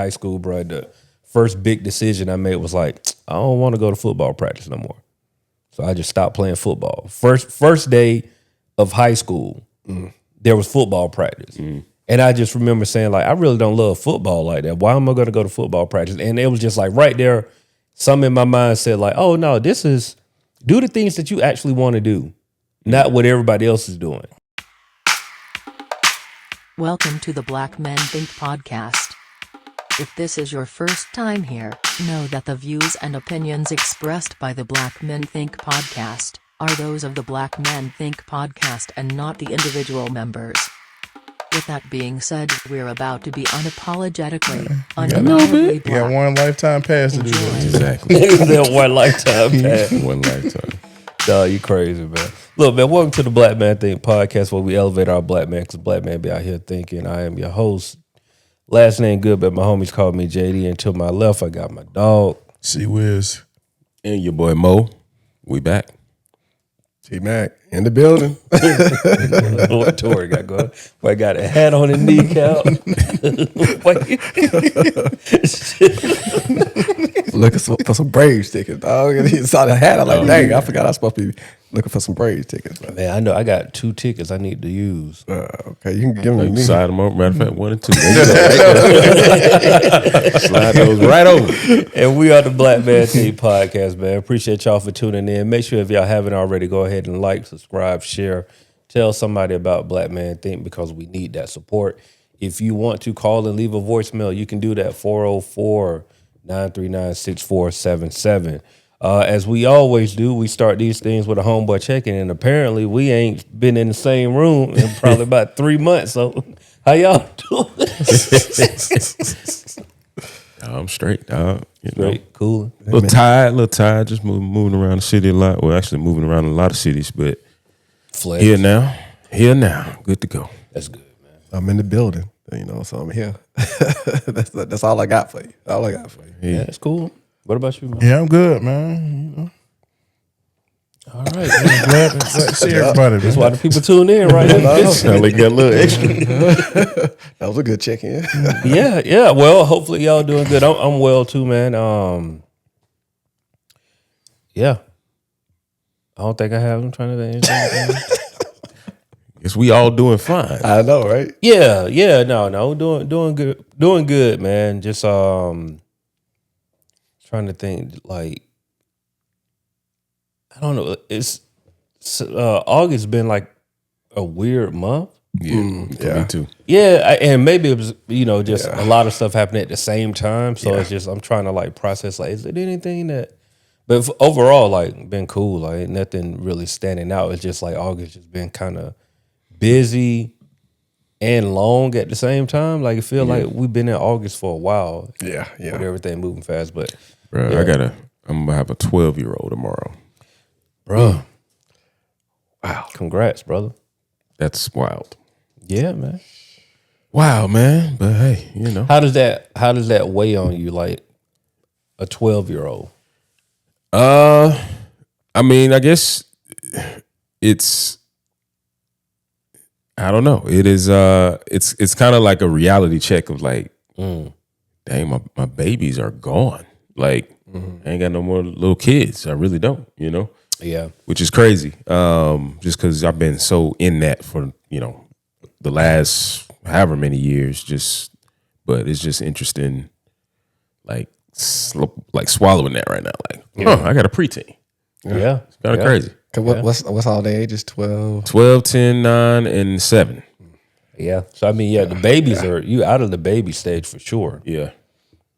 high school, bro, the first big decision I made was like, I don't want to go to football practice no more. So I just stopped playing football. First day of high school, there was football practice. And I just remember saying, like, I really don't love football like that. Why am I going to go to football practice? And it was just like right there, something in my mind said like, oh, no, this is, do the things that you actually want to do, not what everybody else is doing. Welcome to the Black Men Think podcast. If this is your first time here, know that the views and opinions expressed by the Black Men Think podcast are those of the Black Men Think podcast and not the individual members. With that being said, we're about to be unapologetically, undeniably black. You got one lifetime pass to do this. Exactly. That one lifetime pass. One lifetime. Dog, you crazy, man. Look, man, welcome to the Black Man Think podcast where we elevate our black man because black man be out here thinking. I am your host. Last name good, but my homies call me JD. And to my left, I got my dog. C-Wiz. And your boy Mo. We back. T-Mac in the building. What Tori got going? Boy, got a hat on his kneecap. Looking for some Braves tickets, dog. And he saw the hat. I'm like, dang, I forgot I was supposed to be looking for some Braves tickets. Man, I know I got 2 tickets I need to use. Okay, you can give me. Slide them over. Matter of fact, 1 and 2. Slide those right over. And we are the Black Man Think podcast, man. Appreciate y'all for tuning in. Make sure if y'all haven't already, go ahead and like, subscribe, share. Tell somebody about Black Man Think because we need that support. If you want to call and leave a voicemail, you can do that 404-939-6477. As we always do, we start these things with a homeboy check-in, and apparently we ain't been in the same room in probably about 3 months. So how y'all doing? I'm straight, dog. Straight, cool. A little tired. Just moving around the city a lot. Well, actually moving around a lot of cities, but Flex. here now. Good to go. That's good, man. I'm in the building, so I'm here. That's all I got for you. Yeah, that's cool. What about you, man? Yeah, I'm good, man. All right. I'm glad to see everybody. That's why the people tune in, right? They got a little extra. That was a good check-in. Yeah. Well, hopefully y'all doing good. I'm well too, man. Yeah. I don't think I have. I'm trying to think. Guess we all doing fine. I know, right? Yeah. No. Doing good, man. Just trying to think. Like, I don't know. It's August been like a weird month. Yeah, me too. Yeah, and maybe it was just a lot of stuff happening at the same time. So it's just I'm trying to like process. Like, is it anything that? But overall, like, been cool. Like, nothing really standing out. It's just like August just been kind of busy and long at the same time. Like, it feel like we've been in August for a while. Yeah. With everything moving fast. But Bro, I'm gonna have a 12-year-old tomorrow. bro, wow, congrats, brother. That's wild. Yeah, man. Wow, man. But hey, How does that weigh on you? Like a 12-year-old. I mean, I guess it's, I don't know. It is, it's kind of like a reality check of like, dang, my babies are gone. Like, I ain't got no more little kids. I really don't, Yeah. which is crazy. Just because I've been so in that for, the last however many years, but it's just interesting, like swallowing that right now. Like, I got a preteen. Yeah. It's kind of crazy. What's all the ages? 12? 12, 10, 9, and 7. Yeah. So I mean, the babies are you out of the baby stage for sure. Yeah.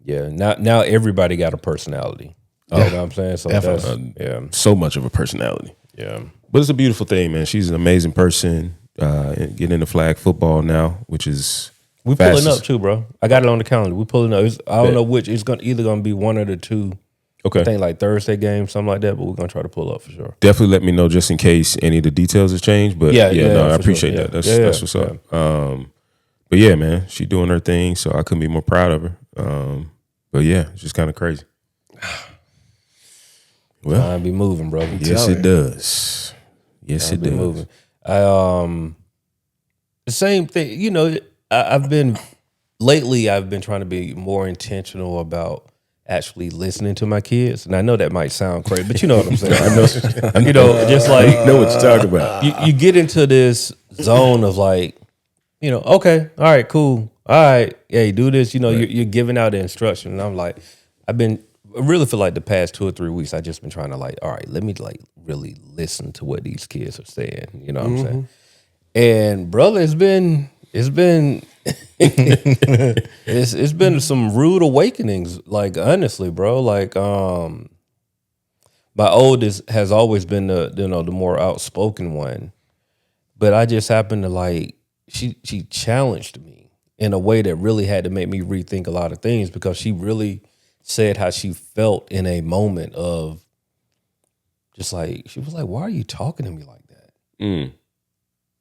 Yeah. Now everybody got a personality. You know what I'm saying? So that's So much of a personality. Yeah. But it's a beautiful thing, man. She's an amazing person. Getting into flag football now, which is We pulling up too, bro. I got it on the calendar. We pulling up. I don't know which. It's either gonna be one of the two. Okay. I think like Thursday game, something like that. But we're gonna try to pull up for sure. Definitely let me know just in case any of the details have changed. But I appreciate sure. that. Yeah. That's what's up. But yeah, man, she doing her thing, so I couldn't be more proud of her. But yeah, it's just kind of crazy. Well, Time be moving, bro. yes, it does. Yes, it does. Moving. The same thing. I've been lately I've been trying to be more intentional about actually listening to my kids. And I know that might sound crazy, but you know what I'm saying. You know, just like I know what you're talking about. you get into this zone of like, you know, okay, all right, cool. All right, hey, do this. You know, you're giving out the instruction. And I'm like, I really feel like the past 2 or 3 weeks, I've just been trying to like, all right, let me like really listen to what these kids are saying. You know what I'm saying? And brother, it's been it's been some rude awakenings. Like honestly, bro. Like my oldest has always been the more outspoken one, but I just happened to like she challenged me in a way that really had to make me rethink a lot of things because she really said how she felt in a moment of just like she was like, "Why are you talking to me like that?"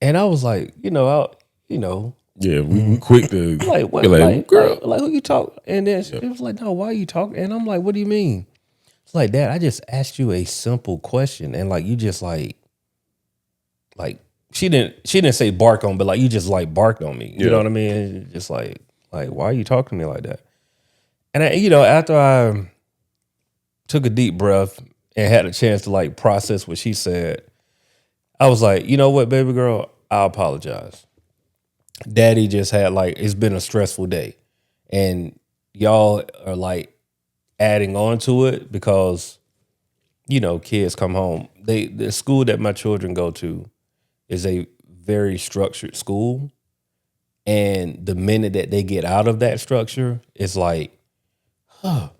And I was like, yeah, we quick to like what, be like, girl, like who you talk? And then it was like, no, why are you talking? And I'm like, what do you mean? It's like, Dad, I just asked you a simple question, and like you just like she didn't say bark on, but like you just like barked on me. You know what I mean? Just like why are you talking to me like that? And after I took a deep breath and had a chance to like process what she said, I was like, you know what, baby girl, I apologize. Daddy just had like, it's been a stressful day. And y'all are like adding on to it because, kids come home. The school that my children go to is a very structured school. And the minute that they get out of that structure, it's like, so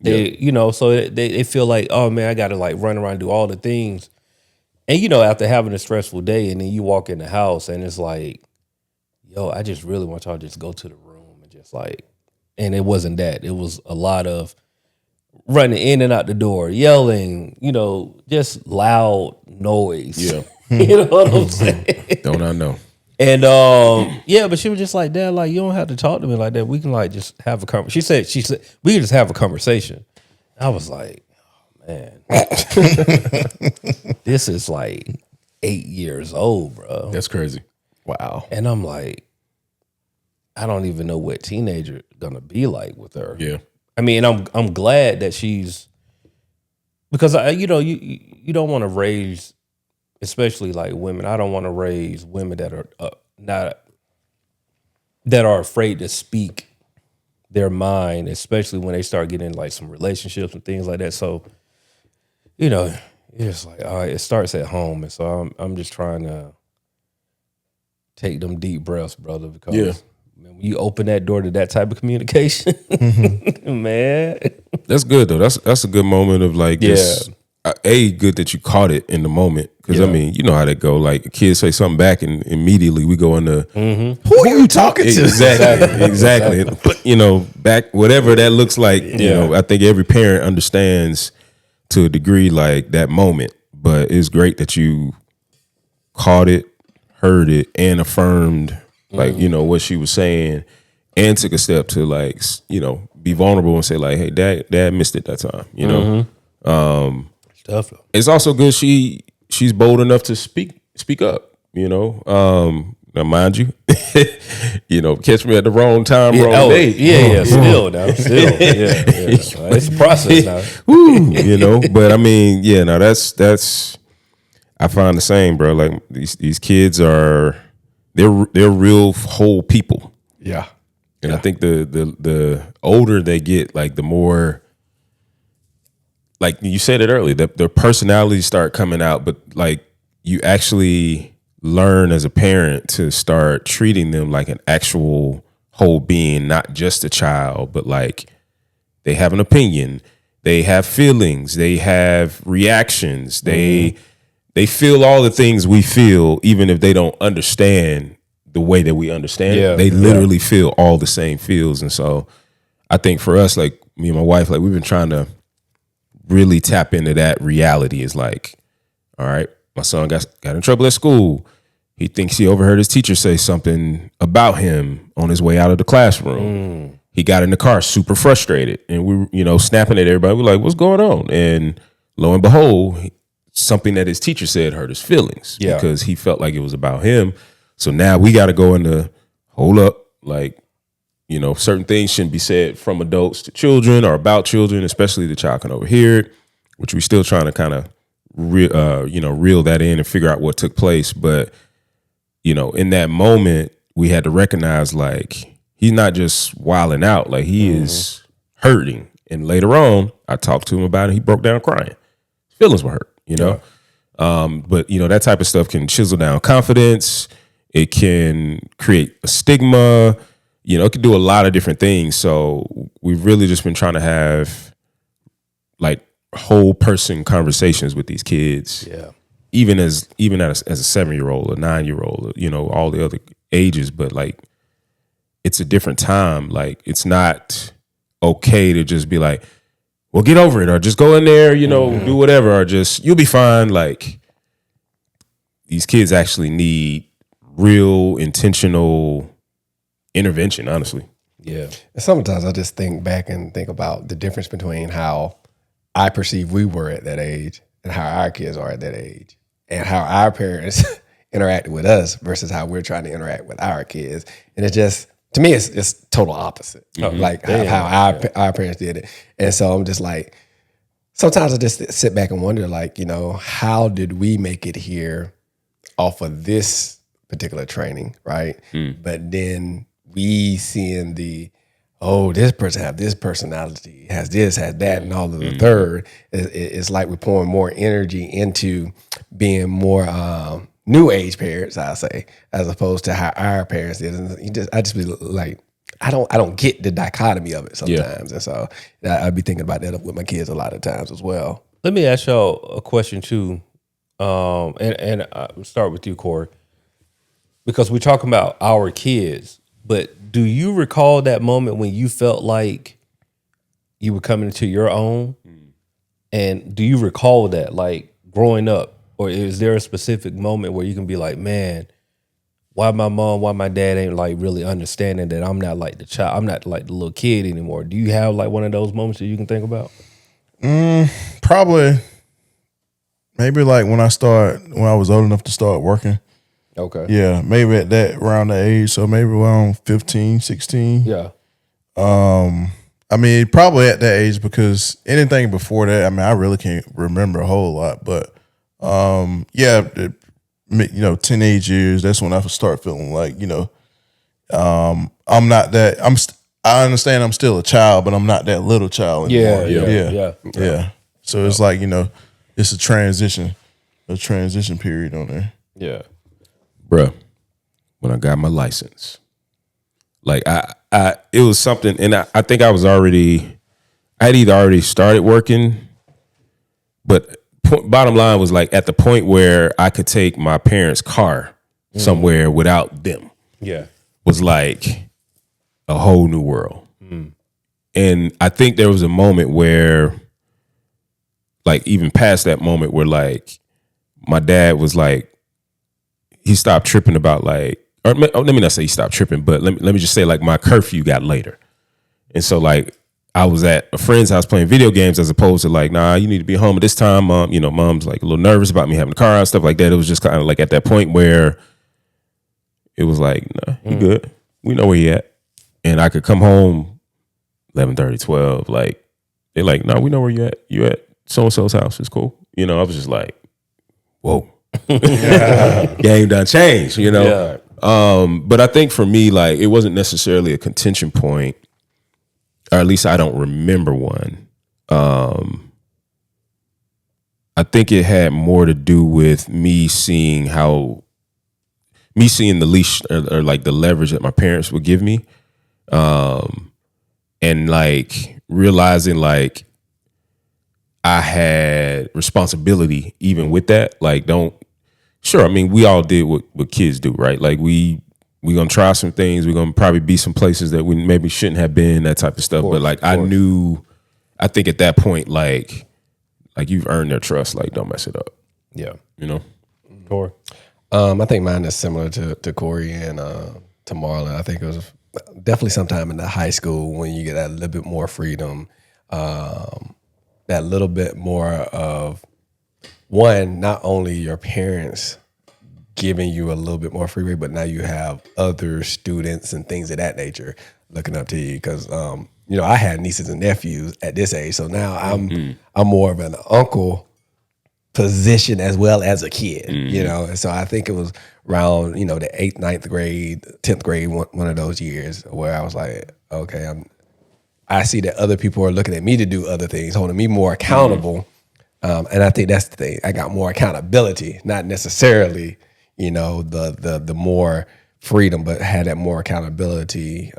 they feel like, oh man, I got to like run around and do all the things. And, after having a stressful day and then you walk in the house and it's like, yo, I just really want y'all to just go to the room and just like, and it wasn't that. It was a lot of running in and out the door, yelling, just loud noise. Yeah. You know what I'm saying? Don't I know? And but she was just like, Dad, like you don't have to talk to me like that. We can like just have a conversation. She said we can just have a conversation. I was like, oh man, this is like 8 years old, bro. That's crazy. Wow. And I'm like, I don't even know what teenager gonna be like with her. Yeah. I mean, I'm glad that she's because you don't want to raise, especially like women. I don't want to raise women that are that are afraid to speak their mind, especially when they start getting like some relationships and things like that. So, it's like, all right, it starts at home, and so I'm just trying to take them deep breaths, brother, because when you open that door to that type of communication, man. That's good though. That's a good moment of like just good that you caught it in the moment. Because I mean, you know how that go. Like a kid say something back and immediately we go into Who are you talking to? Exactly. Back whatever that looks like, I think every parent understands to a degree like that moment. But it's great that you caught it, heard it, and affirmed like, what she was saying, and took a step to like, be vulnerable and say like, hey, dad missed it that time, Tough. It's also good she's bold enough to speak up, now mind you, catch me at the wrong time, wrong day. Still. It's a process now. But I mean, that's I find the same, bro. Like these kids they're real whole people. Yeah. And I think the older they get, like the more, like you said it earlier, their personalities start coming out, but like you actually learn as a parent to start treating them like an actual whole being, not just a child, but like they have an opinion, they have feelings, they have reactions, they feel all the things we feel, even if they don't understand the way that we understand it. They literally feel all the same feels. And so I think for us, like me and my wife, like we've been trying to really tap into that reality. Is like, all right, my son got in trouble at school. He thinks he overheard his teacher say something about him on his way out of the classroom. He got in the car super frustrated, and we snapping at everybody. We're like, what's going on? And lo and behold, something that his teacher said hurt his feelings because he felt like it was about him. So now we got to go into, hold up, like, You know, certain things shouldn't be said from adults to children or about children, especially the child can overhear it, which we're still trying to kind of, reel that in and figure out what took place. But, you know, in that moment, we had to recognize, like, he's not just wilding out, like he is hurting. And later on, I talked to him about it. He broke down crying. His feelings were hurt, you know? But, you know, that type of stuff can chisel down confidence. It can create a stigma. You know, it can do a lot of different things. So we've really just been trying to have, like, whole person conversations with these kids. Yeah. Even as a 7-year-old, a 9-year-old, you know, all the other ages. But, like, it's a different time. Like, it's not okay to just be like, well, get over it, or just go in there, you know, do whatever, or just, you'll be fine. Like, these kids actually need real intentional intervention, honestly. Yeah. And sometimes I just think back and think about the difference between how I perceive we were at that age and how our kids are at that age, and how our parents interacted with us versus how we're trying to interact with our kids. And it just, to me, it's total opposite. Like how our parents did it. And so I'm just like, sometimes I just sit back and wonder, like, you know, how did we make it here off of this particular training, right? But then we seeing this person have this personality, has this, has that, and all of the third. It's like we're pouring more energy into being more new age parents, I say, as opposed to how our parents did. And I just be like, I don't get the dichotomy of it sometimes, and so I'd be thinking about that with my kids a lot of times as well. Let me ask y'all a question too, and I'll start with you, Corey, because we're talking about our kids. But do you recall that moment when you felt like you were coming into your own? And do you recall that, like, growing up? Or is there a specific moment where you can be like, man, why my dad ain't, like, really understanding that I'm not like the child, I'm not like the little kid anymore? Do you have, like, one of those moments that you can think about? Probably, maybe like when I was old enough to start working. Okay. Yeah, maybe around that age. So maybe around 15, 16. Yeah. I mean, probably at that age, because anything before that, I mean, I really can't remember a whole lot. But teenage years, that's when I start feeling like, you know, I'm not that. I understand I'm still a child, but I'm not that little child anymore. Yeah. So it's like, you know, it's a transition period on there. Yeah. Bruh, when I got my license, like it was something, and I think I had either already started working, but bottom line was, like, at the point where I could take my parents' car somewhere without them. Yeah. Was like a whole new world. And I think there was a moment where, like, even past that moment where, like, my dad was like, he stopped tripping about, like, or let me not say he stopped tripping, but let me just say, like, my curfew got later. And so, like, I was at a friend's house playing video games as opposed to, like, nah, you need to be home at this time, Mom. You know, Mom's, like, a little nervous about me having the car out, stuff like that. It was just kind of like at that point where it was like, nah, he good. We know where he at. And I could come home 11:30, 12. Like, they're like, no, we know where you at. You at so-and-so's house. It's cool. You know, I was just like, whoa. Game done changed, you know? Yeah. But I think for me, like, it wasn't necessarily a contention point, or at least I don't remember one. I think it had more to do with me seeing the leash or like the leverage that my parents would give me. And, like, realizing, like, I had responsibility even with that. Like, I mean, we all did what kids do, right? Like, we gonna try some things. We're gonna probably be some places that we maybe shouldn't have been, that type of stuff. But, like, I think at that point, like you've earned their trust. Like, don't mess it up. Yeah. You know? Corey? I think mine is similar to Corey and to Marlon. I think it was definitely sometime in the high school when you get that little bit more freedom, that little bit more of, one, not only your parents giving you a little bit more freeway, but now you have other students and things of that nature. looking up to you because you know, I had nieces and nephews at this age, so now I'm more of an uncle position as well as a kid, you know. And so I think it was around, you know, the 8th, 9th grade, 10th grade, one of those years where I was like, okay, I see that other people are looking at me to do other things, holding me more accountable. And I think that's the thing. I got more accountability, not necessarily, you know, the more freedom, but had that more accountability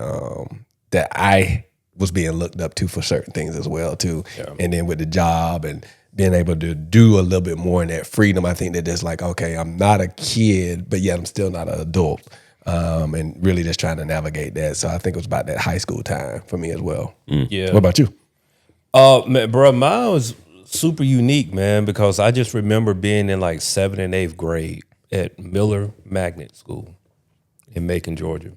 that I was being looked up to for certain things as well too. Yeah. And then with the job and being able to do a little bit more in that freedom, I think that it's like, okay, I'm not a kid, but yet I'm still not an adult. And really just trying to navigate that. So I think it was about that high school time for me as well. Yeah. What about you? Man, bro, mine was super unique, man, because I just remember being in like 7th and 8th grade at Miller Magnet School in Macon, Georgia.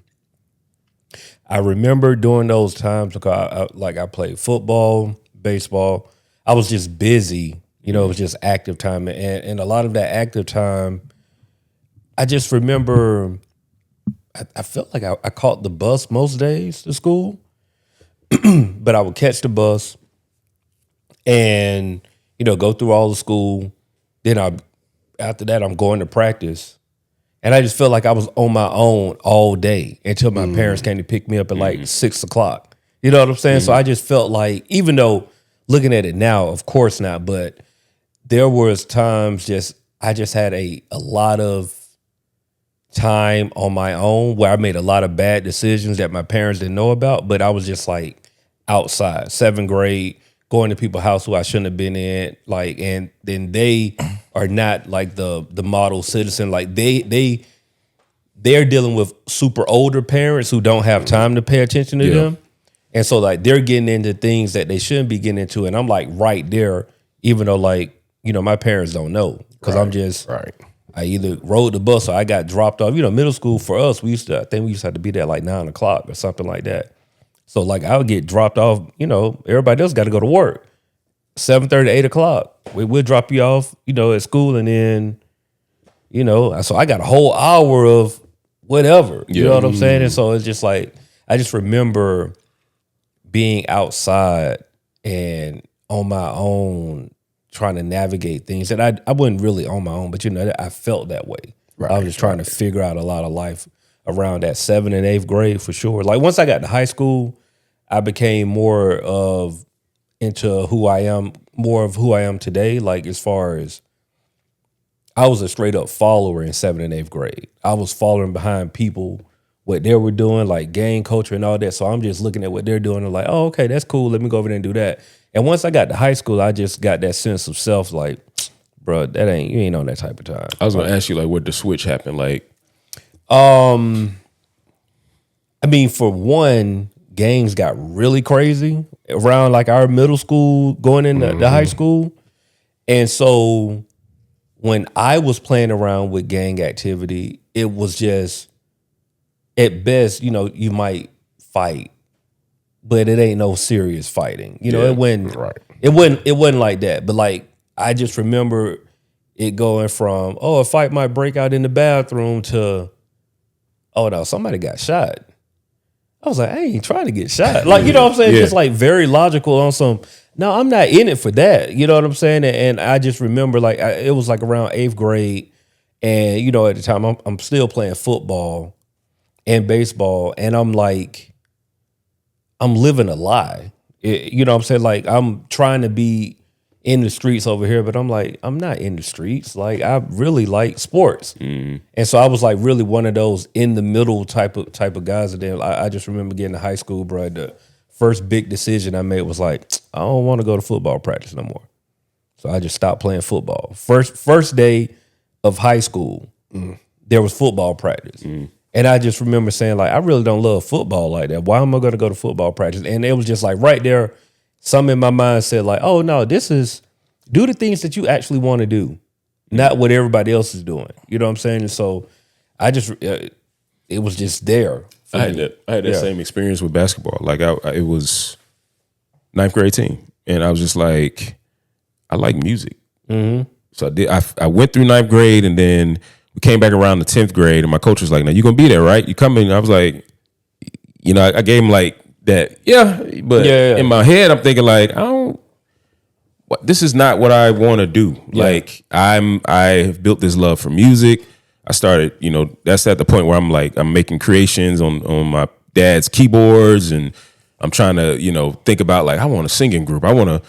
I remember during those times because I played football, baseball. I was just busy, you know. It was just active time, and a lot of that active time, I just remember. I felt like I caught the bus most days to school, but I would catch the bus and, you know, go through all the school. Then after that, I'm going to practice. And I just felt like I was on my own all day until my parents came to pick me up at like 6 o'clock. You know what I'm saying? So I just felt like, even though looking at it now, of course not, but there was times I just had a lot of time on my own where I made a lot of bad decisions that my parents didn't know about, but I was just like outside, 7th grade, going to people's house who I shouldn't have been in, like, and then they are not like the model citizen. Like they're dealing with super older parents who don't have time to pay attention to them. And so like they're getting into things that they shouldn't be getting into. And I'm like right there, even though like, you know, my parents don't know because I'm just I either rode the bus or I got dropped off. You know, middle school for us, I think we used to have to be there like 9 o'clock or something like that. So like I would get dropped off, you know, everybody else got to go to work. 7:30, 8 o'clock. We'll drop you off, you know, at school, and then, you know, so I got a whole hour of whatever. You know what I'm saying? And so it's just like, I just remember being outside and on my own trying to navigate things. And I wasn't really on my own, but, you know, I felt that way. Right, I was just trying to figure out a lot of life around that 7th and 8th grade for sure. Like once I got to high school, I became more of who I am today. Like as far as I was a straight up follower in 7th and 8th grade. I was following behind people, what they were doing, like gang culture and all that. So I'm just looking at what they're doing and like, oh, okay, that's cool. Let me go over there and do that. And once I got to high school, I just got that sense of self, like, bro, you ain't on that type of time. I was gonna ask you like what the switch happened. Like, I mean, for one, gangs got really crazy around like our middle school, going into the high school. And so when I was playing around with gang activity, it was just, at best, you know, you might fight, but it ain't no serious fighting. You know, it wasn't like that. But like, I just remember it going from, oh, a fight might break out in the bathroom to, oh no, somebody got shot. I was like, I ain't trying to get shot. Like, you know what I'm saying? Just like very logical on some, no, I'm not in it for that. You know what I'm saying? And I just remember like, it was like around 8th grade. And, you know, at the time I'm still playing football and baseball. And I'm like, I'm living a lie. You know what I'm saying? Like I'm trying to be in the streets over here, but I'm like, I'm not in the streets. Like I really like sports. And so I was like really one of those in the middle type of guys. And then I just remember getting to high school, bro. The first big decision I made was like, I don't want to go to football practice no more. So I just stopped playing football. First day of high school, there was football practice. And I just remember saying like, I really don't love football like that. Why am I going to go to football practice? And it was just like right there, something in my mind said like, oh no, do the things that you actually want to do, not what everybody else is doing. You know what I'm saying? And so I just, it was just there. I had that same experience with basketball. Like it was 9th grade team, and I was just like, I like music. So I went through 9th grade, and then we came back around the 10th grade, and my coach was like, now you're going to be there, right? You coming? I was like, you know, I gave him like that. Yeah, but in my head, I'm thinking like, this is not what I want to do. Yeah. Like I've built this love for music. I started, you know, that's at the point where I'm making creations on my dad's keyboards, and I'm trying to, you know, think about like, I want a singing group. I want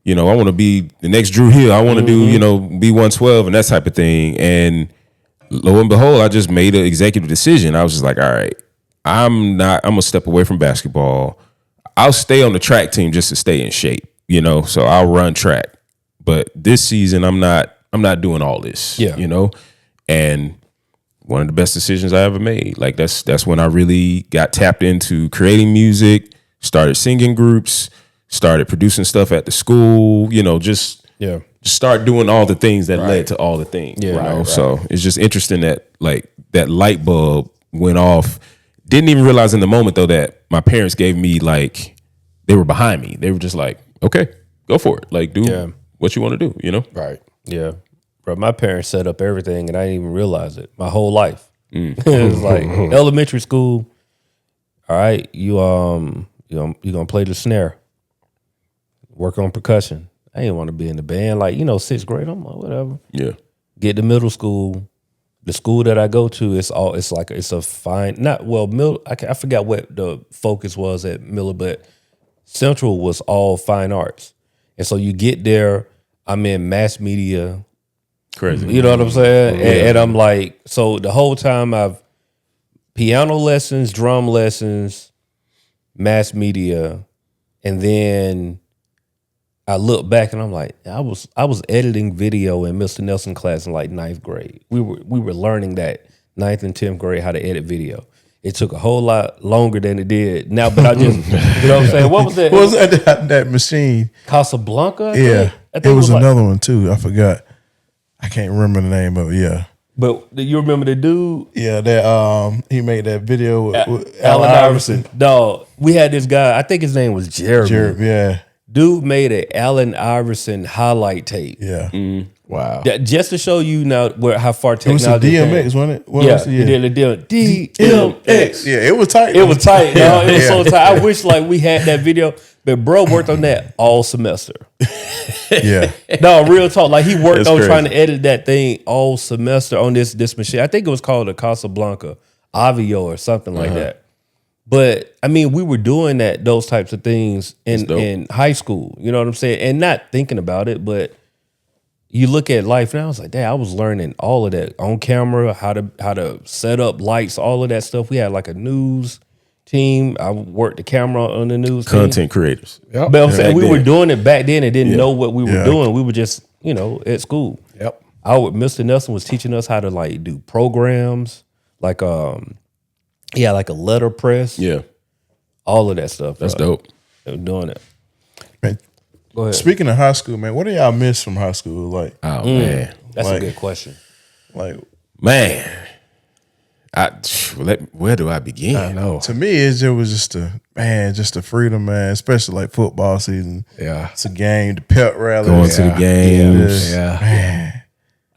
to be the next Drew Hill. I want to do, you know, B112 and that type of thing. And lo and behold, I just made an executive decision. I was just like, all right, I'm gonna step away from basketball. I'll stay on the track team just to stay in shape, you know, so I'll run track. But this season, I'm not doing all this, you know, and one of the best decisions I ever made. Like that's when I really got tapped into creating music, started singing groups, started producing stuff at the school, you know, just start doing all the things that led to all the things. Yeah, you know? So it's just interesting that like that light bulb went off. Didn't even realize in the moment though that my parents gave me like, they were behind me. They were just like, okay, go for it. Like do what you want to do, you know? Right. Yeah. Bro, my parents set up everything and I didn't even realize it my whole life. It was like elementary school. All right, you gonna play the snare, work on percussion. I didn't want to be in the band. Like, you know, 6th grade, I'm like, whatever. Yeah. Get to middle school. The school that I go to, it's a fine, I forgot what the focus was at Miller, but Central was all fine arts. And so you get there, I'm in mass media. Crazy. You know what I'm saying? And I'm like, so the whole time I've piano lessons, drum lessons, mass media, and then I look back and I'm like, I was editing video in Mr. Nelson class in like 9th grade. We were learning that 9th and 10th grade how to edit video. It took a whole lot longer than it did now, but I just, you know what I'm saying? What was that? What was that machine? Casablanca? I think it was another one too. I forgot. I can't remember the name of it. Yeah. But you remember the dude? Yeah, that he made that video with Allen Iverson. Dog, we had this guy, I think his name was Jeremy. Yeah. Dude made an Allen Iverson highlight tape. Yeah. Wow. Just to show you now how far It was technology a DMX, wasn't it? He did a DMX. Yeah, it was tight. It was tight. Dog. It was so tight. I wish like we had that video. But bro worked on that all semester. Yeah. No, real talk. Like he worked on trying to edit that thing all semester on this machine. I think it was called a Casablanca Avio or something like that. But I mean, we were doing those types of things in high school. You know what I'm saying? And not thinking about it, but you look at life now. It's like, dang, I was learning all of that on camera, how to set up lights, all of that stuff. We had like a news team. I worked the camera on the news content team. Creators. Yep. But I'm saying we were doing it back then and didn't know what we were doing. We were just, you know, at school. Yep. Mr. Nelson was teaching us how to like do programs, like like a letterpress. Yeah. All of that stuff. That's dope. They were doing it. Man, go ahead. Speaking of high school, man, what do y'all miss from high school? Like, oh man, that's a good question. Like, man, where do I begin? I know. To me, it was just the freedom, man. Especially like football season. Yeah, it's a game, the pep rally, going to the games. Man,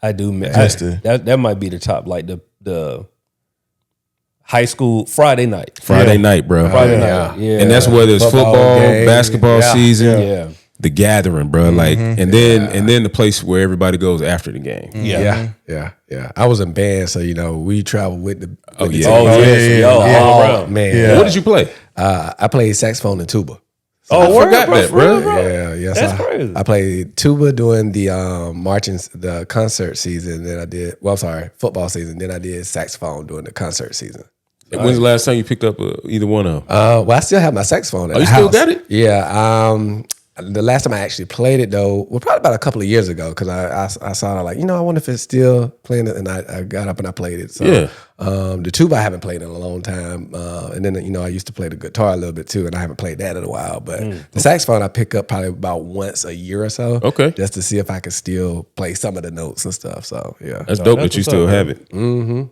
I do miss that. Might be the top, like the high school Friday night. Friday night, bro. Friday night. Yeah. And that's whether it's football game, basketball season. Yeah. The gathering, bro. Like, and then the place where everybody goes after the game. Yeah. I was in band, so you know we traveled with the. Team. All around. Man. Yeah. What did you play? I played saxophone and tuba. So I forgot that, bro. Yeah, yes. That's crazy. I played tuba during the the concert season. Then I did football season. Then I did saxophone during the concert season. When's the last time you picked up either one of them? Well, I still have my saxophone at the you house. still got it? Yeah. The last time I actually played it though, probably about a couple of years ago, because I saw it like, I wonder if it's still playing it, and I got up and I played it. So the tuba I haven't played in a long time, and then I used to play the guitar a little bit too, and I haven't played that in a while. But the saxophone I pick up probably about once a year or so, just to see if I can still play some of the notes and stuff. So yeah, that's dope that you still have it. Mm-hmm.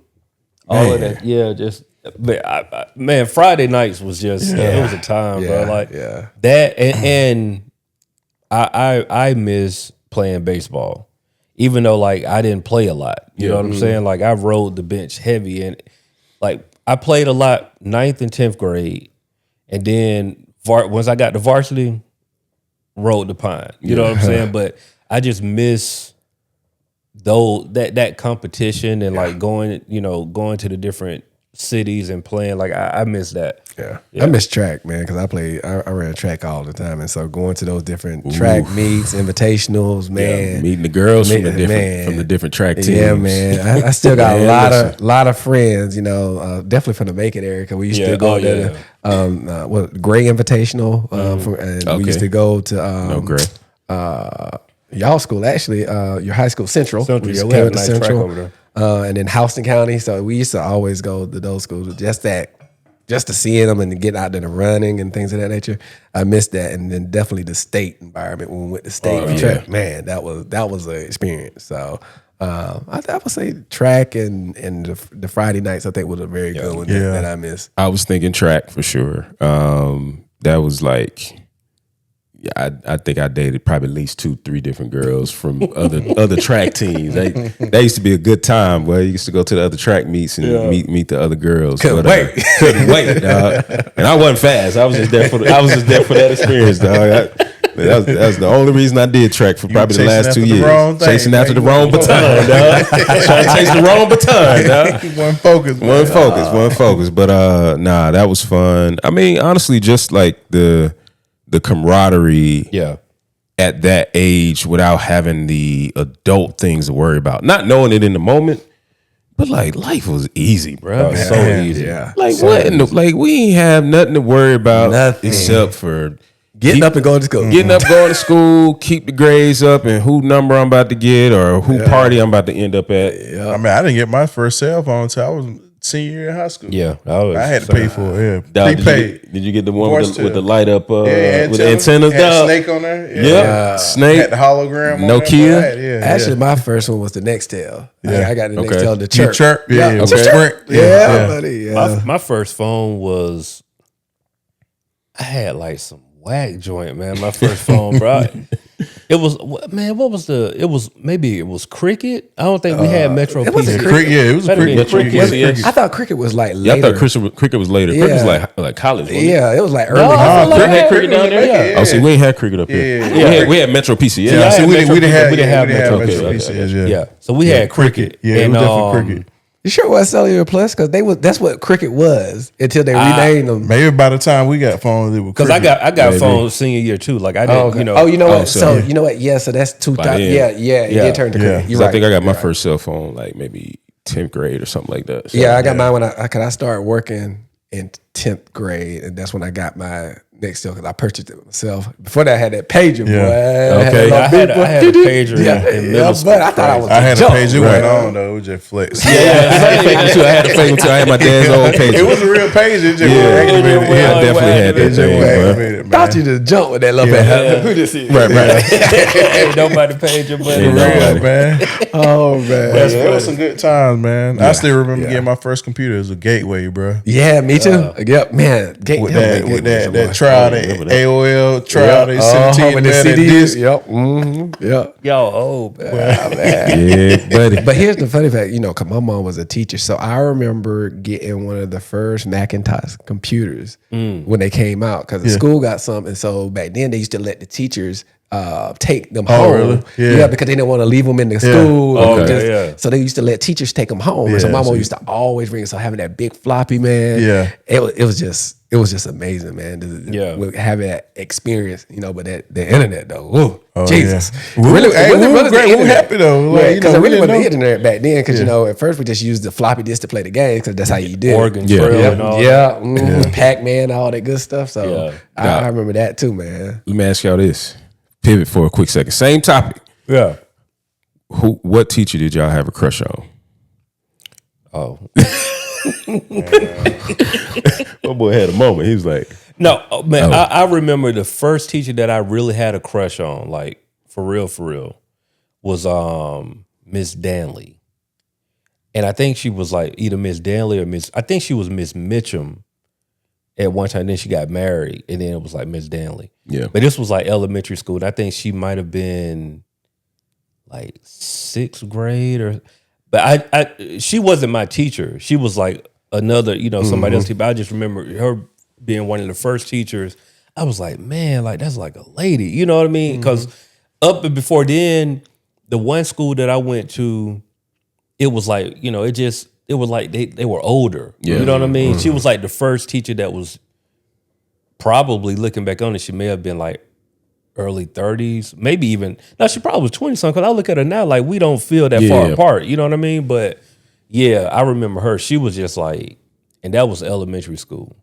All of that, just. Man, Friday nights was just it was a time, bro. Like that, and I miss playing baseball, even though like I didn't play a lot. You know what I'm saying? Like I rode the bench heavy, and like I played a lot 9th and 10th grade, And then once I got to varsity, rode the pine. You know what I'm saying? But I just miss that competition and like going to the different cities and playing. Like I miss that. Yeah. I miss track, man, because I ran track all the time, and so going to those different track meets, invitationals, man, meeting the girls from the different track teams. Yeah, man, I still got a lot of friends, definitely from the Macon area, because we used to go to Gray Invitational, we used to go to Gray. y'all school, actually, your high school, Central. We had a nice track over there. And then Houston County. So we used to always go to those schools just to see them and to get out there and running and things of that nature. I missed that. And then definitely the state environment when we went to state track. Man, that was an experience. So I would say track and the Friday nights, I think, was a very good one that I missed. I was thinking track for sure. That was like, I think I dated probably at least 2-3 different girls from other track teams. That used to be a good time. Well, you used to go to the other track meets and meet the other girls. Couldn't wait, dog. And I wasn't fast. I was just there for that experience, dog. That was the only reason I did track for probably the last 2 years. Chasing after the wrong baton, dog. Trying to chase the wrong baton, dog. One focus. But nah, that was fun. I mean, honestly, just like the camaraderie at that age without having the adult things to worry about. Not knowing it in the moment, but like life was easy, bro. So easy. Yeah. Like what? We ain't have nothing to worry about except for getting up and going to school. Getting up, going to school, keep the grades up, and who number I'm about to get or who party I'm about to end up at. Yeah. I mean, I didn't get my first cell phone until I was senior year in high school. Yeah, I had to pay for it. Yeah, prepaid. Did you get the one with the light up with the antennas? Had Snake on there. Yeah, Snake. Had the hologram. Nokia. Actually, my first one was the Nextel. I got the Nextel. The Chirp. Chirp. Yeah, Sprint. Yeah, buddy. Yeah. My first phone was, I had like some whack joint, man. My first phone, bro. It was, man, what was it was Cricket. I don't think we had Metro PC. Cricket, it was a Cricket. I thought Cricket was like later. later. I thought Cricket was later. Cricket was like college. Wasn't it was like early. Cricket had Cricket down there. Yeah. Oh, see, we ain't had Cricket up here. We had Metro PC. Yeah, so we didn't have Metro PC. Yeah, so we had Cricket. Yeah, it was definitely Cricket. You sure it was Cellular Plus? Because that's what Cricket was until they renamed them. Maybe by the time we got phones, it was because I got phones senior year too. Like I didn't, you know what? So you know what? Yeah, so that's 2000. Yeah, it did turn to Cricket. You're right. I think I got my first cell phone like maybe 10th grade or something like that. So, I got mine when I started working in 10th grade, and that's when I got my Nextel because I purchased it myself. Before that, I had that pager, boy. Okay, I had a pager in middle school. But I thought I was. I had a pager. It went on though. It was just flex. I had a pager until I had my dad's old pager. It was a real pager. It just activated. I definitely had that. Thought you just jumped with that little pager. Who just right. Nobody pager, but real, man. Oh man, it was some good times, man. I still remember getting my first computer. It was a Gateway, bro. Yeah, me too. Yep, man. With that trial, the AOL trial, they sent it to you the CDs. Yep. Yep. Yo, oh man. Yeah, buddy. But here's the funny fact, cause my mom was a teacher, so I remember getting one of the first Macintosh computers when they came out, because the school got some, and so back then they used to let the teachers take them home. Really? Yeah, because they didn't want to leave them in the school. So they used to let teachers take them home. And so my mom used to always bring. So having that big floppy, man. Yeah, it was just amazing, man. Having that experience, but the internet though. Jesus, really happy though. Because I really wasn't the internet back then. Because at first we just used the floppy disk to play the games, because that's how you did. Oregon Trail and all that. Pac-Man, all that good stuff. So I remember that too, man. Let me ask y'all this. Pivot for a quick second. Same topic. Yeah. What teacher did y'all have a crush on? Oh. My boy had a moment. He was like, no, man, I remember the first teacher that I really had a crush on, like for real, was Miss Danley. And I think she was like either Miss Danley or I think she was Miss Mitchum at one time. Then she got married, and then it was like Miss Danley. Yeah. But this was like elementary school, and I think she might have been like 6th grade but she wasn't my teacher. She was like another, somebody else teacher. I just remember being one of the first teachers, I was like, man, like that's like a lady. You know what I mean? Because up and before then, the one school that I went to, it was like, you know, it was like they were older. You know what I mean? She was like the first teacher that was probably, looking back on it, she may have been like early 30s, maybe even, no, she probably was 20 something, because I look at her now like we don't feel that far apart, you know what I mean? But yeah, I remember her. She was just like, and that was elementary school.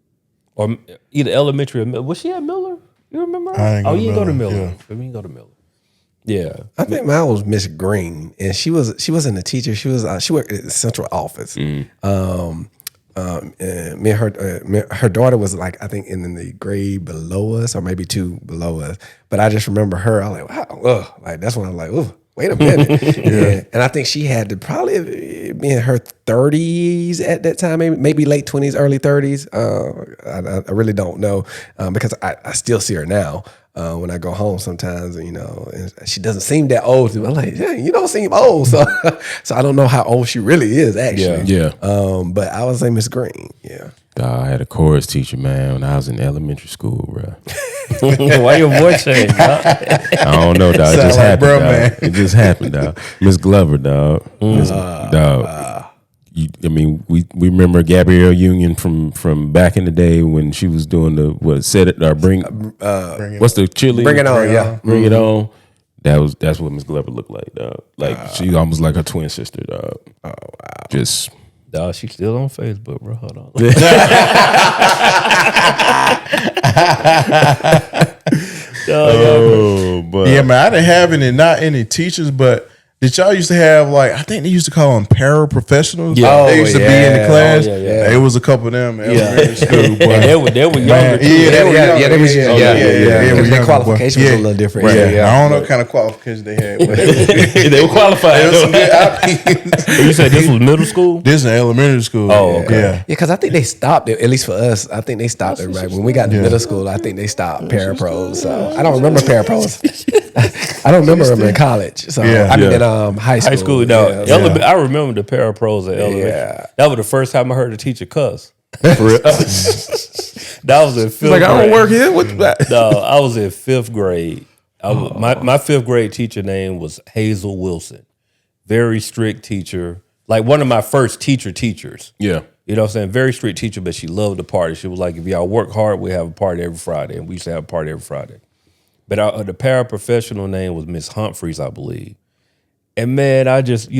Or either elementary or was she at Miller? You remember her? Oh, you didn't go to Miller. Yeah. You didn't go to Miller. Yeah. I think mine was Miss Green, and she wasn't a teacher. She worked at the central office. And me and her daughter was like, I think in the grade below us, or maybe 2 below us. But I just remember her. I was like, wow, like that's when I was like, oh, wait a minute. And I think she had to probably be in her 30s at that time, maybe late 20s, early 30s. I really don't know, because I still see her now. When I go home sometimes, you know, and she doesn't seem that old to me. I'm like, yeah, you don't seem old. So I don't know how old she really is, actually. Yeah. But I would say Miss Green, yeah. I had a chorus teacher, man, when I was in elementary school, bro. Why your voice changed, dog? I don't know, dog. It just happened, bro, dog. Man. It just happened, dog. Miss Glover, dog. We remember Gabrielle Union from back in the day when she was doing the what's the cheerleader? Bring It On, yeah. Bring It On. That's what Miss Glover looked like, dog. Like she almost like her twin sister, dog. Oh wow. Just dog, she's still on Facebook, bro. Hold on. But yeah, man, I didn't have not any teachers, but did y'all used to have, like, I think they used to call them paraprofessionals? Yeah. They used to be in the class. Yeah. It was a couple of them in elementary school. But and they were younger too. They were younger. Their qualification was a little different. Right. Yeah. I don't know what kind of qualifications they had. But they were qualified. There was some good You said this was middle school? This is elementary school. Oh, okay. Yeah, because I think they stopped it, at least for us. I think they stopped it right when we got to middle school. I think they stopped parapros. So I don't remember parapros. I don't remember them in college. So I mean, in high school. High school, no. I remember the parapros at elementary. Yeah. That was the first time I heard a teacher cuss. For real? That was in 5th grade. Like, I don't work here. What's that? No, I was in 5th grade. My 5th grade teacher name was Hazel Wilson. Very strict teacher. Like one of my first teachers. Yeah. You know what I'm saying? Very strict teacher, but she loved the party. She was like, if y'all work hard, we have a party every Friday. And we used to have a party every Friday. But the paraprofessional name was Miss Humphreys, I believe. And man, I was just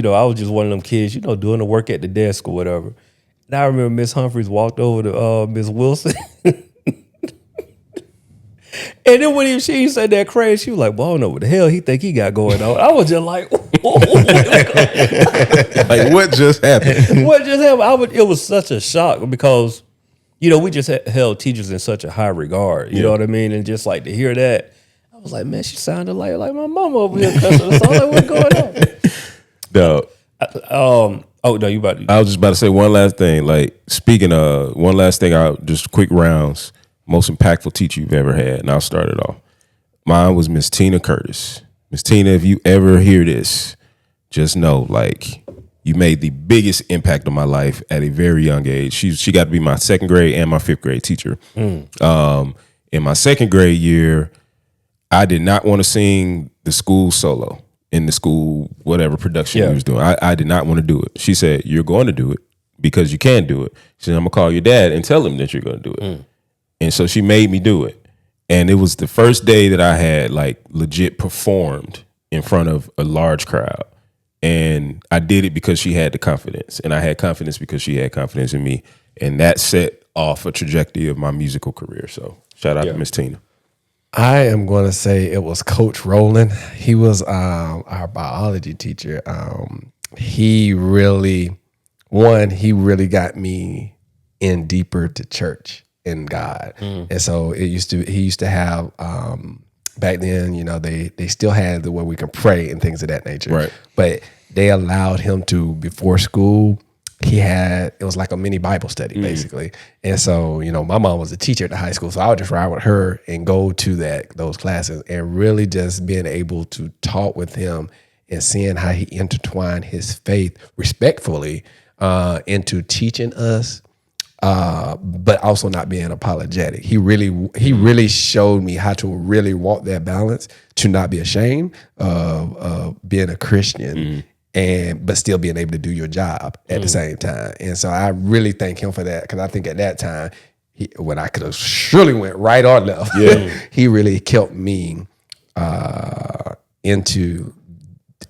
one of them kids, doing the work at the desk or whatever. And I remember Miss Humphreys walked over to Miss Wilson. And then when she said that crazy, she was like, well, I don't know what the hell he think he got going on. I was just like, whoa. Like, what just happened? What just happened? It was such a shock because, we just held teachers in such a high regard. You know what I mean? And just like to hear that, I was like, man, she sounded like my mama over here cussing. So I was like, what's going on? No. No, you about to. I was just about to say one last thing. Like, speaking of one last thing, just quick rounds. Most impactful teacher you've ever had, and I'll start it off. Mine was Miss Tina Curtis. Miss Tina, if you ever hear this, just know, like, you made the biggest impact on my life at a very young age. She got to be my 2nd grade and my 5th grade teacher. In my 2nd grade year, I did not want to sing the school solo in the school, whatever production we was doing. I did not want to do it. She said, you're going to do it because you can do it. She said, I'm going to call your dad and tell him that you're going to do it. And so she made me do it. And it was the first day that I had like legit performed in front of a large crowd. And I did it because she had the confidence. And I had confidence because she had confidence in me. And that set off a trajectory of my musical career. So shout out to Miss Tina. I am going to say it was Coach Rowland. He was our biology teacher. He really got me in deeper to church and God. And so he used to have, back then, they still had the way we can pray and things of that nature. Right. But they allowed him to, before school, it was like a mini Bible study, basically. And so, my mom was a teacher at the high school, so I would just ride with her and go to those classes and really just being able to talk with him and seeing how he intertwined his faith respectfully into teaching us but also not being apologetic. He really showed me how to really walk that balance, to not be ashamed of being a Christian, but still being able to do your job at the same time. And so I really thank him for that, because I think at that time, when I could have surely went right or left, he really kept me into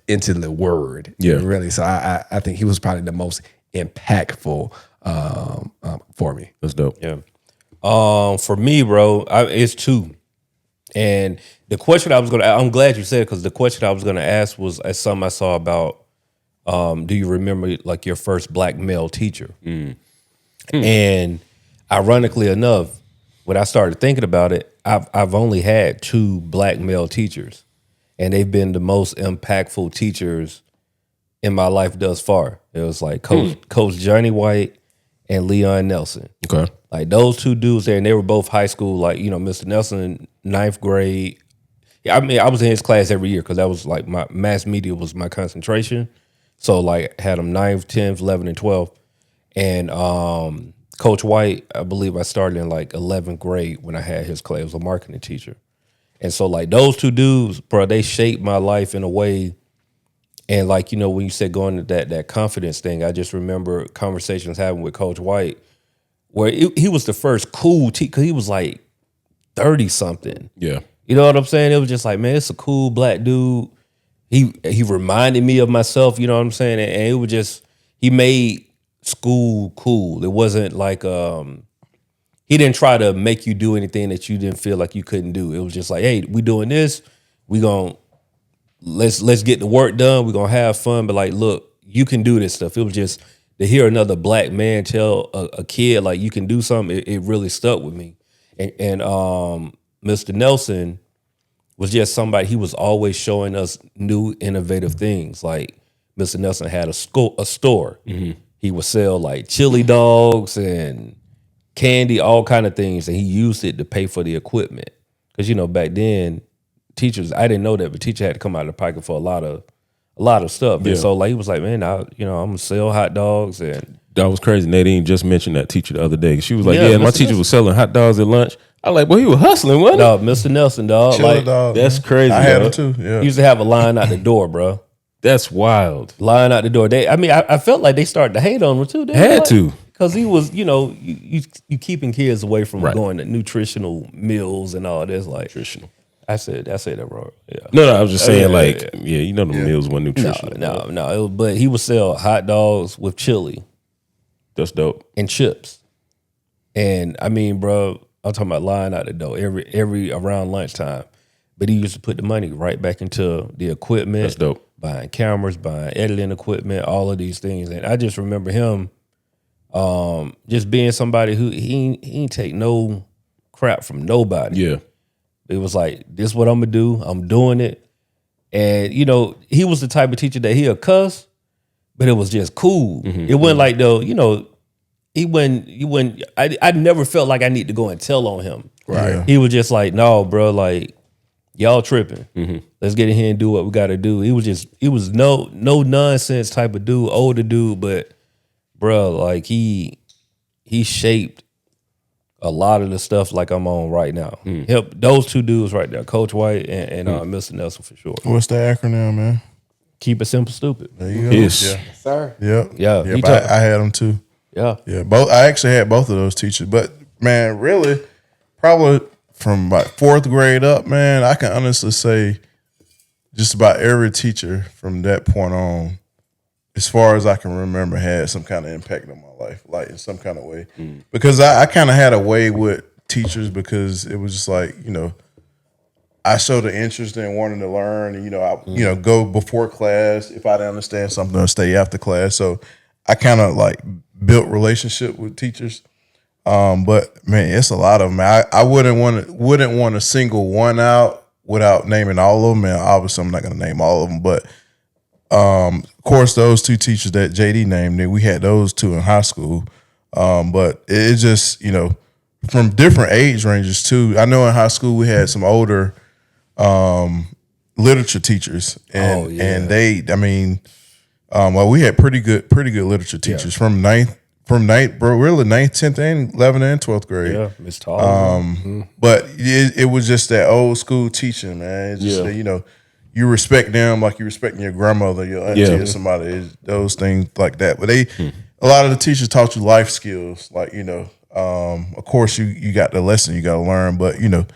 the word. Really. So I think he was probably the most impactful for me. That's dope. Yeah. For me, bro, it's two. And the question I'm glad you said it, because the question I was gonna ask was something I saw about, do you remember like your first black male teacher? And ironically enough, when I started thinking about it, I've only had 2 black male teachers, and they've been the most impactful teachers in my life thus far. It was like Coach Johnny White and Leon Nelson. Okay. Like those 2 dudes there, and they were both high school. Like, Mr. Nelson, 9th grade. I mean, I was in his class every year because that was like my mass media was my concentration. So like had them 9th, 10th, 11th, and 12th. And Coach White, I believe I started in like 11th grade when I had his class. I was a marketing teacher. And so like those 2 dudes, bro, they shaped my life in a way. And like, when you said going to that confidence thing, I just remember conversations having with Coach White where he was the first cool teacher, because he was like 30 something. Yeah. You know what I'm saying? It was just like, man, it's a cool black dude. He reminded me of myself, you know what I'm saying? And it was just, he made school cool. It wasn't like he didn't try to make you do anything that you didn't feel like you couldn't do. It was just like, hey, we doing this, let's get the work done, we're gonna have fun, but like, look, you can do this stuff. It was just to hear another black man tell a kid like you can do something, it really stuck with me. And Mr. Nelson was just somebody, he was always showing us new innovative things. Like Mr. Nelson had a store. He would sell like chili dogs and candy, all kind of things, and he used it to pay for the equipment. Because back then, teachers, I didn't know that, but teacher had to come out of the pocket for a lot of stuff. Yeah. And so like he was like, man, I'm gonna sell hot dogs. And That was crazy. Nadine just mentioned that teacher the other day. She was like, Yeah, my Mr. teacher Nelson. was selling hot dogs at lunch. I like, boy, he was hustling, wasn't no, Mr. Nelson, dog, Chiller like dog. That's crazy. I had them dog. too. Yeah. he used to have a line out the door, bro. That's wild. Line out the door. I felt like they started to hate on him too. Had to. Because he was, you keeping kids away from Right. going to nutritional meals and all this. Like nutritional. I said that wrong. Yeah. No, I was just saying, Yeah. the meals weren't nutritional. No. But he would sell hot dogs with chili That's dope. and chips. And I mean, bro, I'm talking about line out the door every around lunchtime. But he used to put the money right back into the equipment. That's dope. Buying cameras, buying editing equipment, all of these things. And I just remember him just being somebody who he ain't take no crap from nobody. Yeah. It was like, this is what I'm gonna do. I'm doing it. And he was the type of teacher that he'll cuss, but it was just cool. It wasn't like though, he wouldn't. I never felt like I need to go and tell on him. Right. Yeah. He was just like, no, bro, like y'all tripping. Let's get in here and do what we got to do. He was no nonsense type of dude, older dude, but bro, like he shaped a lot of the stuff like I'm on right now. Those 2 dudes right there, Coach White and Mr. Nelson for sure. What's the acronym, man? Keep it simple, stupid. There you go. Yes. Yeah. Sir. Yep. Yeah, Yep. he I had them too. Yeah. Yeah. Both. I actually had both of those teachers, but man, really, probably from about 4th grade up, man, I can honestly say just about every teacher from that point on, as far as I can remember, had some kind of impact on my life, like in some kind of way. Because I kind of had a way with teachers, because it was just like, I showed an interest in wanting to learn, and I go before class if I didn't understand something, or stay after class. So I kind of like built relationship with teachers. But man, it's a lot of them. I wouldn't want to single one out without naming all of them. And obviously, I'm not going to name all of them, but of course, those 2 teachers that JD named, we had those 2 in high school. But it just, from different age ranges too. I know in high school we had some older literature teachers, and they, we had pretty good literature teachers from from ninth, bro, really 9th, 10th, and 11th and 12th grade. Yeah, Miss Tall. But it was just that old school teaching, man. It's just that, you know, you respect them like you respecting your grandmother, your auntie, or somebody. Those things like that. But a lot of the teachers taught you life skills, like, you know. Of course, you got the lesson you got to learn, but, you know,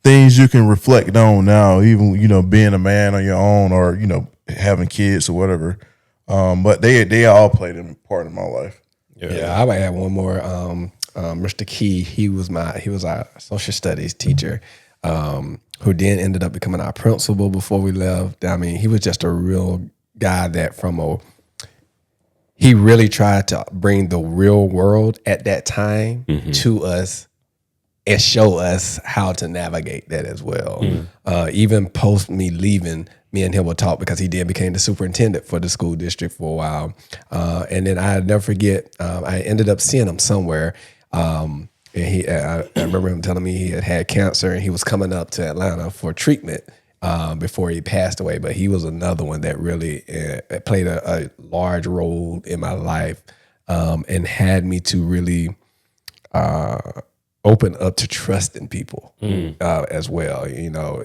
things you can reflect on now, even, you know, being a man on your own or, you know, having kids or whatever. But they all played a part in my life. Yeah, I might add one more. Mr. Key, he was our social studies teacher, who then ended up becoming our principal before we left. I mean, he was just a real guy that he really tried to bring the real world at that time to us and show us how to navigate that as well. Even post me leaving, me and him would talk because he then became the superintendent for the school district for a while. And then I'll never forget, I ended up seeing him somewhere. And I remember him telling me he had cancer and he was coming up to Atlanta for treatment before he passed away. But he was another one that really played a large role in my life and had me to really open up to trusting people as well. You know,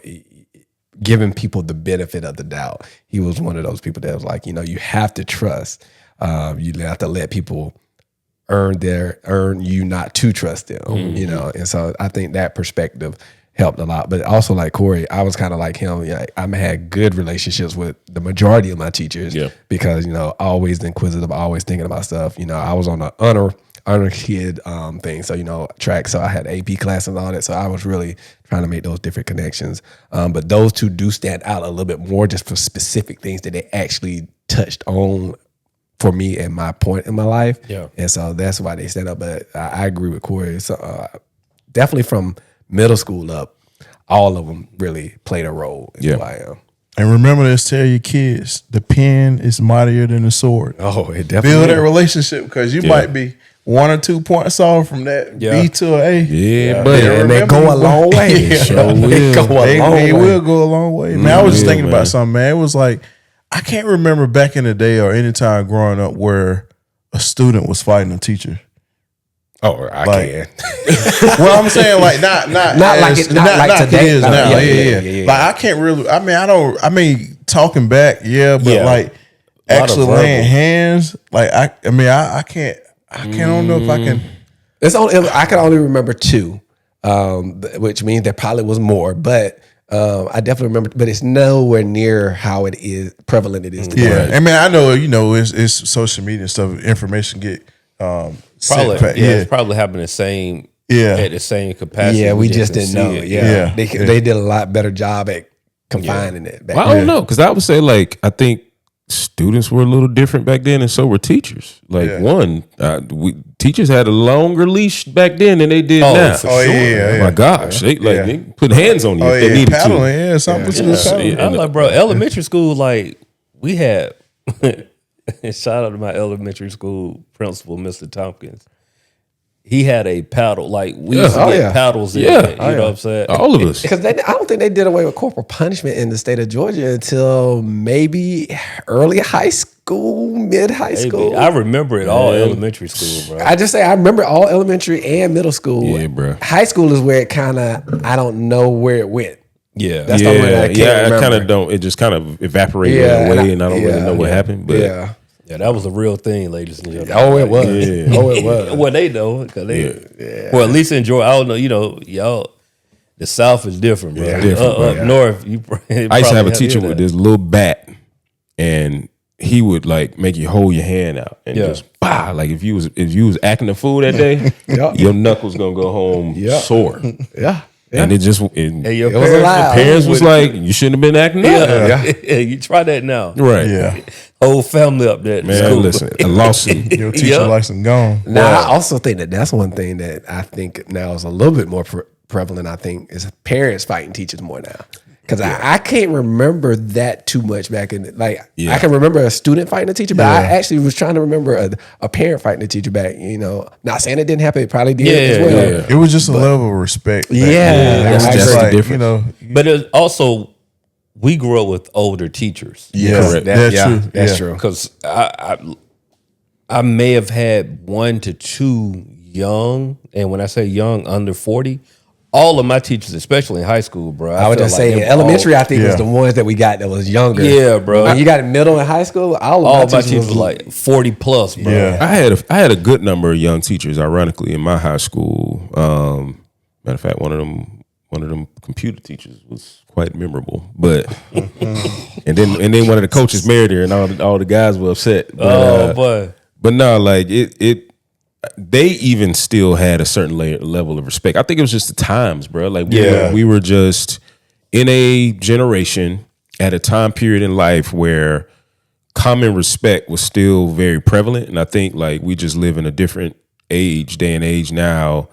giving people the benefit of the doubt. He was one of those people that was like, you know, you have to trust. You have to let people earn you not to trust them, you know? And so I think that perspective helped a lot. But also like Corey, I was kind of like him. Yeah, I had good relationships with the majority of my teachers because, you know, always inquisitive, always thinking about stuff. You know, I was on the honor kid thing. So, you know, track. So I had AP classes and all that. So I was really trying to make those different connections. But those two do stand out a little bit more just for specific things that they actually touched on for me at my point in my life. Yeah. And so that's why they stand up. But I agree with Corey. So definitely from middle school up, all of them really played a role in who I am. And remember this, tell your kids, the pen is mightier than the sword. Oh, it definitely build that relationship because you might be 1 or 2 points off from that B to an A. Yeah, but and they go a long way. They will go a long way. Man, I was just thinking about something, man. It was like, I can't remember back in the day or any time growing up where a student was fighting a teacher. Oh, I can. Well, I'm saying like not like today now. Yeah. Like I can't really. I mean, talking back, but like actually laying hands, like I can't. I don't know if I can. I can only remember 2, which means there probably was more, but. I definitely remember, but it's nowhere near how it is prevalent it is today. Yeah, I mean, I know, you know, it's social media and stuff. Information get it's probably happening the same. At the same capacity. Yeah, we just didn't know. They did a lot better job at confining it. Well, I don't know, because I would say like I think students were a little different back then, and so were teachers. Like teachers had a longer leash back then than they did now. For my gosh, they put hands on you if they needed to. Something. I'm like, bro, elementary school, like we had. Shout out to my elementary school principal, Mr. Tompkins. He had a paddle, like we used to get paddles in it, you know what I'm saying? All of us. Because I don't think they did away with corporal punishment in the state of Georgia until maybe early high school, mid-high school. I remember it all elementary school, bro. I remember all elementary and middle school. Yeah, bro. High school is where it kind of, I don't know where it went. Yeah. That's the way I can't remember. I kind of don't, it just kind of evaporated away and I don't really know what happened. But yeah, that was a real thing, ladies and gentlemen. Oh, it was. Oh, it was. Well, they know. Well, at least in Georgia, I don't know, you know, y'all, the South is different, bro. Up north, I used to have a teacher with this little bat, and he would like make you hold your hand out and just like if you was acting the fool that day, your knuckles gonna go home sore. Yeah. And it just your parents was like, you shouldn't have been acting up. You try that now. Right. Yeah. Whole family up there. Man, listen, a lawsuit. Your teacher likes them gone. Now, I also think that's one thing that I think now is a little bit more prevalent, I think, is parents fighting teachers more now. Because I can't remember that too much back in I can remember a student fighting a teacher, but I actually was trying to remember a parent fighting a teacher back. You know, not saying it didn't happen, it probably did as well. Yeah. It was just a level of respect. That's just like, different. You know, but it also, we grew up with older teachers. Yeah, that's true. That's true. Because I may have had 1 to 2 young, and when I say young, under 40. All of my teachers, especially in high school, bro. I would just say elementary, I think was the ones that we got that was younger. Yeah, bro. When you got middle and high school, all of my teachers were like 40 plus, bro. Yeah. I had a good number of young teachers, ironically, in my high school. Matter of fact, one of them computer teachers was quite memorable. But and then one of the coaches married her, and all the guys were upset. But, boy. But no, like they even still had a certain level of respect. I think it was just the times, bro. Like we were just in a generation at a time period in life where common respect was still very prevalent. And I think like we just live in a different day and age now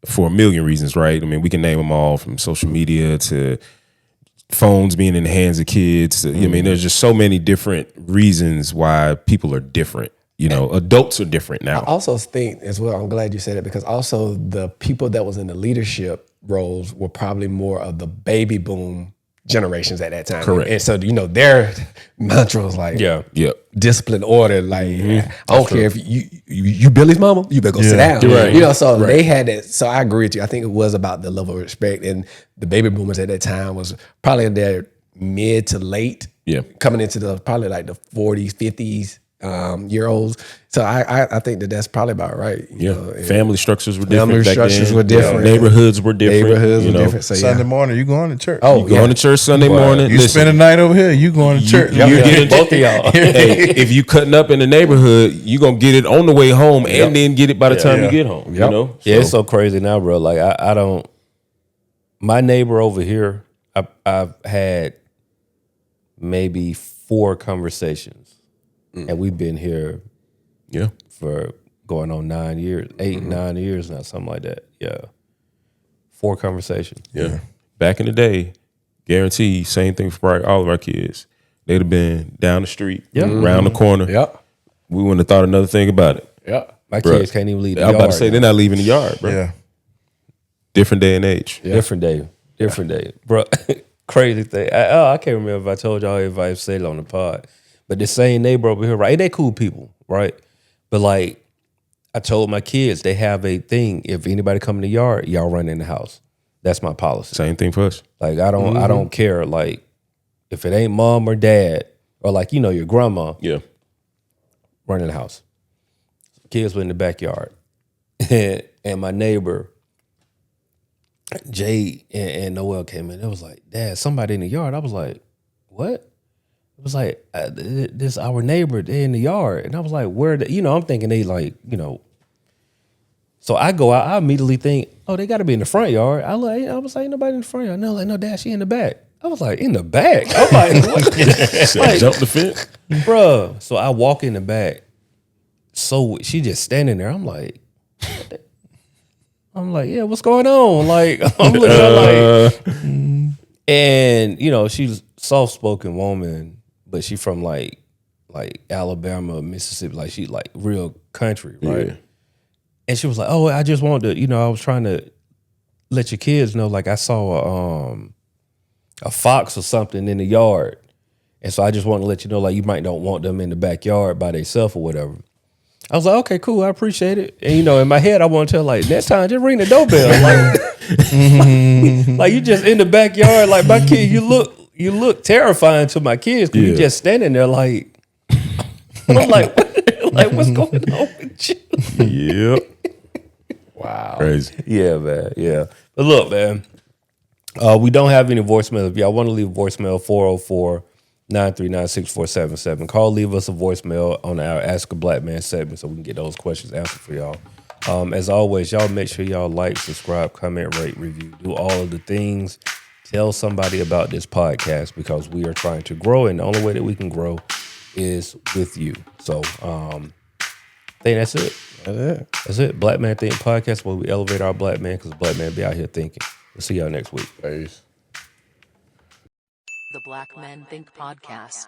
for a million reasons, right? I mean, we can name them all, from social media to phones being in the hands of kids. I mean, there's just so many different reasons why people are different. You know, adults are different now. I also think as well, I'm glad you said it, because also the people that was in the leadership roles were probably more of the baby boom generations at that time. Correct. And so, their mantra was like, discipline, order. Like, I don't care if you Billy's mama, you better go sit down. Right. So they had that. So I agree with you. I think it was about the level of respect. And the baby boomers at that time was probably in their mid to late, coming into probably like the 40s, 50s. Year olds. So I think that's probably about right. You know, family structures were different. Neighborhoods were different. So, Sunday morning, you going to church? You going to church Sunday morning. You spend a night over here, you going to church. You get both of y'all. Hey, if you cutting up in the neighborhood, you gonna get it on the way home and then get it by the time you get home. You know? Yeah, it's so crazy now, bro. Like I don't. My neighbor over here, I've had maybe 4 conversations. And we've been here for going on 9 years, 9 years now, something like that. Yeah. 4 conversations. Yeah. Back in the day, guarantee, same thing for all of our kids. They'd have been down the street, around the corner. Yep. We wouldn't have thought another thing about it. Yeah. My kids can't even leave the yard. I was about to say, they're not leaving the yard, bro. Yeah. Different day and age. Yeah. Different day. Bro, crazy thing. I can't remember if I told y'all, if I said it on the pod. But the same neighbor over here, right? They cool people, right? But like, I told my kids, they have a thing. If anybody come in the yard, y'all run in the house. That's my policy. Same thing for us. Like, I don't care. Like, if it ain't mom or dad, or like, your grandma, run in the house. Kids were in the backyard. And my neighbor, Jay and Noel came in. It was like, Dad, somebody in the yard. I was like, what? It was like, this our neighbor, they in the yard. And I was like, where, I'm thinking they like, So I go out, I immediately think, oh, they got to be in the front yard. I was like, ain't nobody in the front yard. No, like, no, Dad, she in the back. I was like, in the back? I'm like, what? Like, jump the fence? Bruh. So I walk in the back. So she just standing there. I'm like, yeah, what's going on? Like, I'm looking like, and, she's a soft-spoken woman. But she from like Alabama, Mississippi, like she like real country, right? Yeah. And she was like, "Oh, I just wanted to, I was trying to let your kids know, like I saw a fox or something in the yard, and so I just want to let you know, like you might not want them in the backyard by themselves or whatever." I was like, "Okay, cool, I appreciate it." And in my head, I want to tell like next time, just ring the doorbell, like you just in the backyard, like my kid, you look terrifying to my kids because you just standing there like, I'm like what's going on with you? Yep. Wow. Crazy. Yeah, man. Yeah. But look, man, we don't have any voicemail. If y'all want to leave a voicemail, 404-939-6477. Call, leave us a voicemail on our Ask a Black Man segment so we can get those questions answered for y'all. As always, y'all make sure y'all like, subscribe, comment, rate, review, do all of the things. Tell somebody about this podcast because we are trying to grow, and the only way that we can grow is with you. So I think that's it. That's it. Black Man Think Podcast, where we elevate our black man because black man be out here thinking. We'll see y'all next week. Peace. The Black Men Think Podcast.